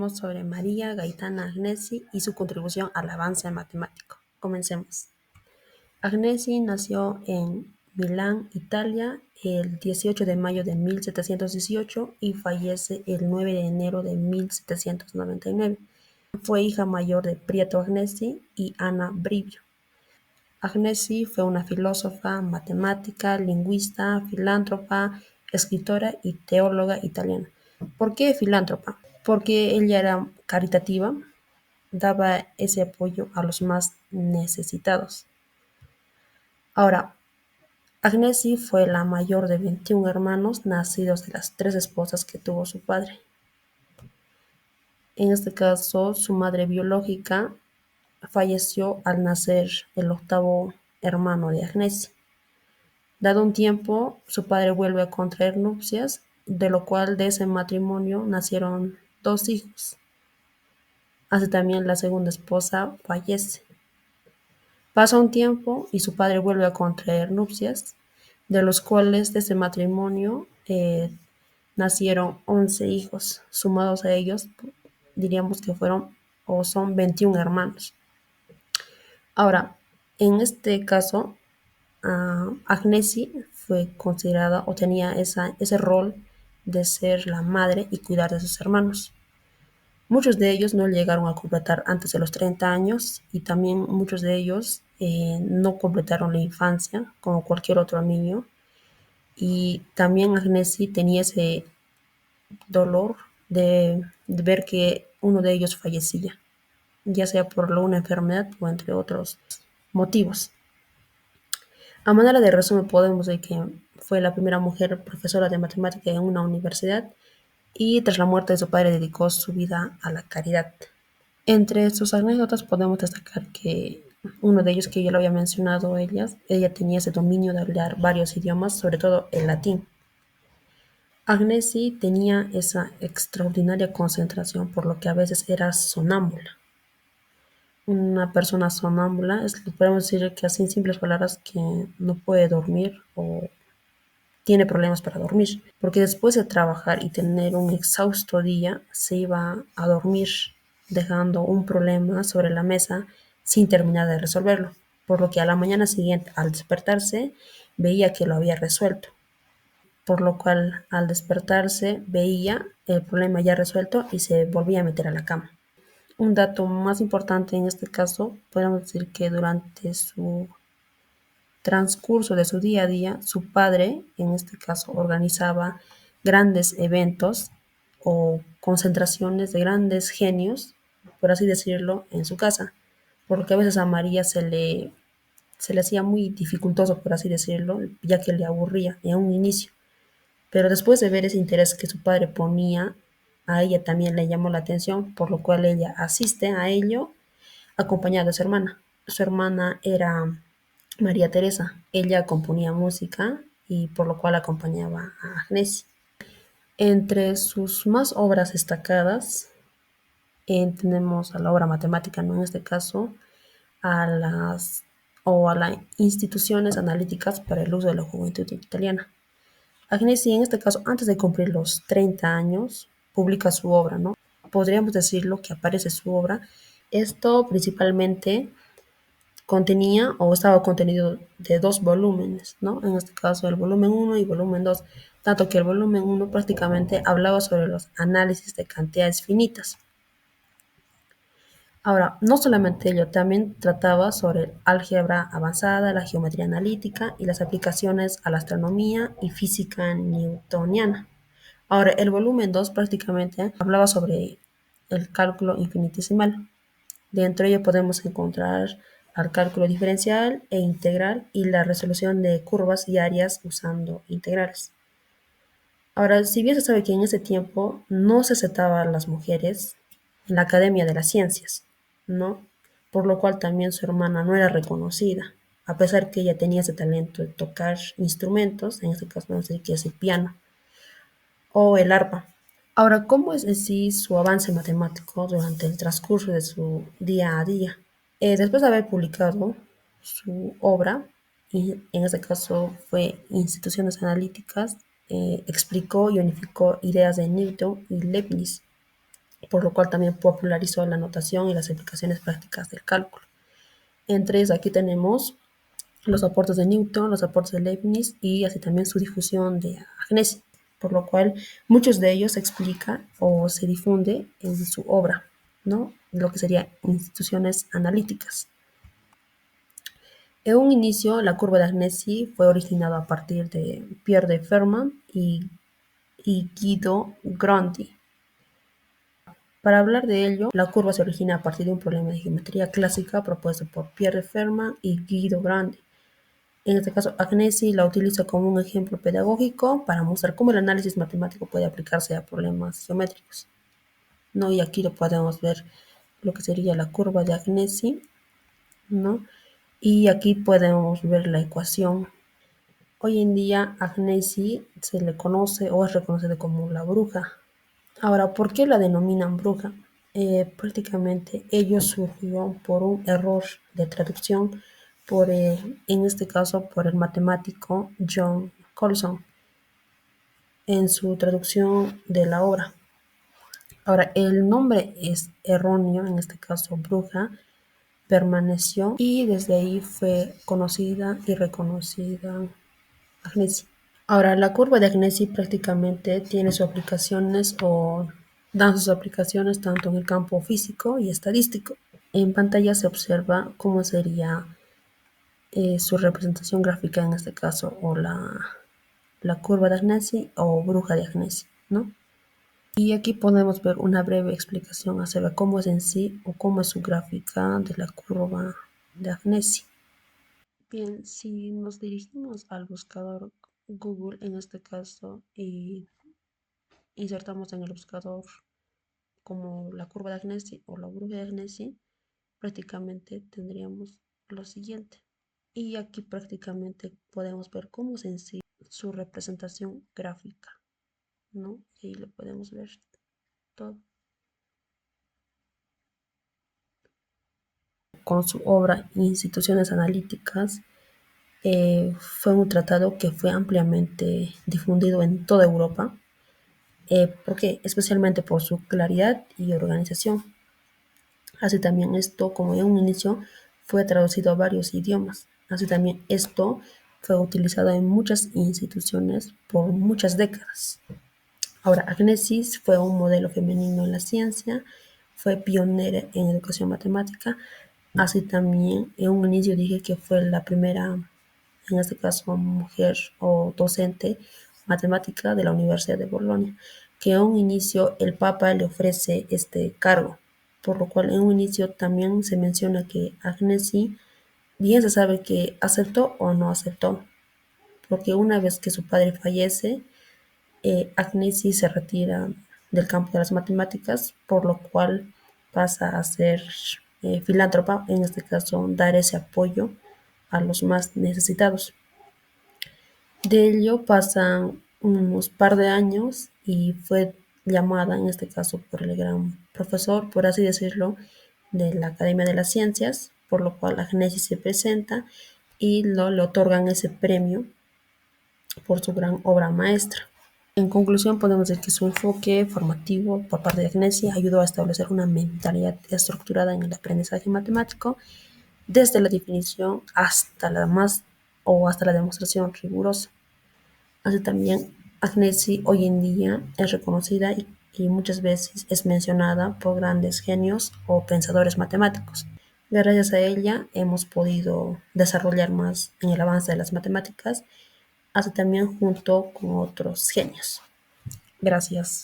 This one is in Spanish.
hablaremos sobre María Gaetana Agnesi y su contribución al avance matemático. Comencemos. Agnesi nació en Milán, Italia, el 18 de mayo de 1718 y fallece el 9 de enero de 1799. Fue hija mayor de Prieto Agnesi y Ana Brivio. Agnesi fue una filósofa, matemática, lingüista, filántropa, escritora y teóloga italiana. ¿Por qué filántropa? Porque ella era caritativa, daba ese apoyo a los más necesitados. Ahora, Agnesi fue la mayor de 21 hermanos nacidos de las tres esposas que tuvo su padre. En este caso, su madre biológica falleció al nacer el octavo hermano de Agnesi. Dado un tiempo, su padre vuelve a contraer nupcias, de lo cual de ese matrimonio nacieron dos hijos. Así también la segunda esposa fallece. Pasa un tiempo y su padre vuelve a contraer nupcias, de los cuales de ese matrimonio nacieron 11 hijos. Sumados a ellos, diríamos que fueron o son 21 hermanos. Ahora, en este caso, Agnesi fue considerada o tenía ese rol de ser la madre y cuidar de sus hermanos. Muchos de ellos no llegaron a completar antes de los 30 años y también muchos de ellos no completaron la infancia como cualquier otro niño. Y también Agnesi tenía ese dolor de ver que uno de ellos fallecía, ya sea por una enfermedad o entre otros motivos. A manera de resumen, podemos decir que fue la primera mujer profesora de matemática en una universidad y tras la muerte de su padre dedicó su vida a la caridad. Entre sus anécdotas podemos destacar que uno de ellos, que ya lo había mencionado ella tenía ese dominio de hablar varios idiomas, sobre todo el latín. Agnesi tenía esa extraordinaria concentración, por lo que a veces era sonámbula. Una persona sonámbula podemos decir que así en simples palabras que no puede dormir o tiene problemas para dormir, porque después de trabajar y tener un exhausto día, se iba a dormir dejando un problema sobre la mesa sin terminar de resolverlo, por lo que a la mañana siguiente, al despertarse, veía que lo había resuelto, por lo cual al despertarse veía el problema ya resuelto y se volvía a meter a la cama. Un dato más importante en este caso, podemos decir que durante su transcurso de su día a día, su padre, en este caso, organizaba grandes eventos o concentraciones de grandes genios, por así decirlo, en su casa, por lo que a veces a María se le hacía muy dificultoso, por así decirlo, ya que le aburría en un inicio. Pero después de ver ese interés que su padre ponía, a ella también le llamó la atención, por lo cual ella asiste a ello acompañada de su hermana. Su hermana era María Teresa. Ella componía música y por lo cual acompañaba a Agnesi. Entre sus más obras destacadas tenemos a la obra matemática, ¿no? En este caso, a las a las instituciones analíticas para el uso de la juventud italiana. Agnesi, en este caso, antes de cumplir los 30 años, publica su obra, ¿no? Podríamos decirlo que aparece su obra. Esto principalmente contenía o estaba contenido de dos volúmenes, ¿no? En este caso el volumen uno y volumen 2, tanto que el volumen uno prácticamente hablaba sobre los análisis de cantidades finitas. Ahora, no solamente ello, también trataba sobre álgebra avanzada, la geometría analítica y las aplicaciones a la astronomía y física newtoniana. Ahora, el volumen 2 prácticamente hablaba sobre el cálculo infinitesimal. Dentro de ello podemos encontrar al cálculo diferencial e integral y la resolución de curvas y áreas usando integrales. Ahora, si bien se sabe que en ese tiempo no se aceptaban las mujeres en la Academia de las Ciencias, ¿no? Por lo cual también su hermana no era reconocida, a pesar que ella tenía ese talento de tocar instrumentos, en este caso vamos a decir que es el piano o el arpa. Ahora, ¿cómo es en sí su avance matemático durante el transcurso de su día a día? Después de haber publicado su obra, y en este caso fue Instituciones Analíticas, explicó y unificó ideas de Newton y Leibniz. por lo cual también popularizó la notación y las aplicaciones prácticas del cálculo. Entre ellos aquí tenemos los aportes de Newton, los aportes de Leibniz y así también su difusión de Agnesi, por lo cual muchos de ellos se explica o se difunde en su obra, ¿no? Lo que sería instituciones analíticas. En un inicio, la curva de Agnesi fue originada a partir de Pierre de Fermat y Guido Grandi. Para hablar de ello, la curva se origina a partir de un problema de geometría clásica propuesto por Pierre de Fermat y Guido Grandi. En este caso, Agnesi la utiliza como un ejemplo pedagógico para mostrar cómo el análisis matemático puede aplicarse a problemas geométricos, ¿no? Y aquí lo podemos ver lo que sería la curva de Agnesi, ¿no? Y aquí podemos ver la ecuación. Hoy en día Agnesi se le conoce o es reconocida como la bruja. Ahora, ¿por qué la denominan bruja? Prácticamente ello surgió por un error de traducción, en este caso por el matemático John Colson en su traducción de la obra. Ahora, el nombre es erróneo, en este caso bruja, permaneció y desde ahí fue conocida y reconocida Agnesi. Ahora, la curva de Agnesi prácticamente tiene sus aplicaciones o dan sus aplicaciones tanto en el campo físico y estadístico. En pantalla se observa cómo sería su representación gráfica en este caso, o la curva de Agnesi o bruja de Agnesi, ¿no? Y aquí podemos ver una breve explicación acerca de cómo es en sí o cómo es su gráfica de la curva de Agnesi. Bien, si nos dirigimos al buscador Google en este caso y insertamos en el buscador como la curva de Agnesi o la bruja de Agnesi, prácticamente tendríamos lo siguiente. Y aquí prácticamente podemos ver cómo es en sí su representación gráfica, ¿no? Y ahí lo podemos ver todo. Con su obra Instituciones Analíticas, fue un tratado que fue ampliamente difundido en toda Europa, porque especialmente por su claridad y organización. Así también esto, como en un inicio, fue traducido a varios idiomas. Así también esto fue utilizado en muchas instituciones por muchas décadas. Ahora, Agnesis fue un modelo femenino en la ciencia, fue pionera en educación matemática, así también en un inicio dije que fue la primera, en este caso mujer o docente matemática de la Universidad de Bolonia, que en un inicio el Papa le ofrece este cargo, por lo cual en un inicio también se menciona que Agnesi bien se sabe que aceptó o no aceptó, porque una vez que su padre fallece, Agnesi se retira del campo de las matemáticas, por lo cual pasa a ser filántropa, en este caso dar ese apoyo a los más necesitados. De ello pasan unos par de años y fue llamada, en este caso por el gran profesor, por así decirlo, de la Academia de las Ciencias, por lo cual Agnesi se presenta y le otorgan ese premio por su gran obra maestra. En conclusión, podemos decir que su enfoque formativo por parte de Agnesi ayudó a establecer una mentalidad estructurada en el aprendizaje matemático, desde la definición hasta la demostración rigurosa. Así también, Agnesi hoy en día es reconocida y muchas veces es mencionada por grandes genios o pensadores matemáticos. Gracias a ella hemos podido desarrollar más en el avance de las matemáticas, así también junto con otros genios. Gracias.